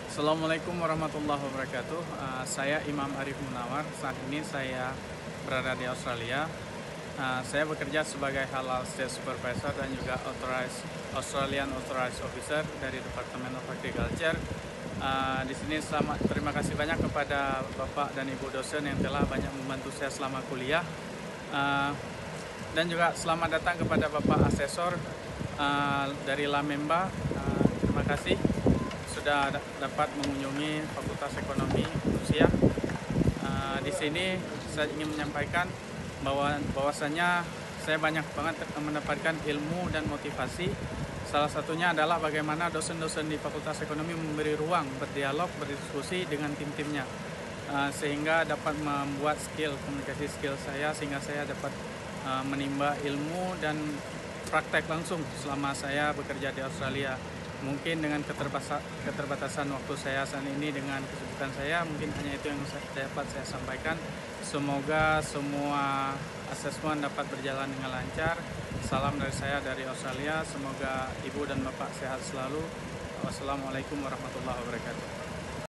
Assalamualaikum warahmatullahi wabarakatuh. Saya Imam Arif Munawar. Saat ini saya berada di Australia. Saya bekerja sebagai Halal State Supervisor dan juga Australian Authorized Officer dari Department of Agriculture. Di sini terima kasih banyak kepada Bapak dan Ibu dosen yang telah banyak membantu saya selama kuliah. Dan juga selamat datang kepada Bapak Asesor dari Lamemba. Terima kasih sudah dapat mengunjungi Fakultas Ekonomi Rusia. Di sini saya ingin menyampaikan bahwasanya saya banyak banget mendapatkan ilmu dan motivasi. Salah satunya adalah bagaimana dosen-dosen di Fakultas Ekonomi memberi ruang berdialog, berdiskusi dengan tim-timnya, sehingga dapat membuat komunikasi skill saya, sehingga saya dapat menimba ilmu dan praktek langsung selama saya bekerja di Australia. Mungkin dengan keterbatasan waktu saya saat ini, dengan kesibukan saya, mungkin hanya itu yang dapat saya sampaikan. Semoga semua asesmen dapat berjalan dengan lancar. Salam dari saya dari Australia. Semoga Ibu dan Bapak sehat selalu. Wassalamualaikum warahmatullahi wabarakatuh.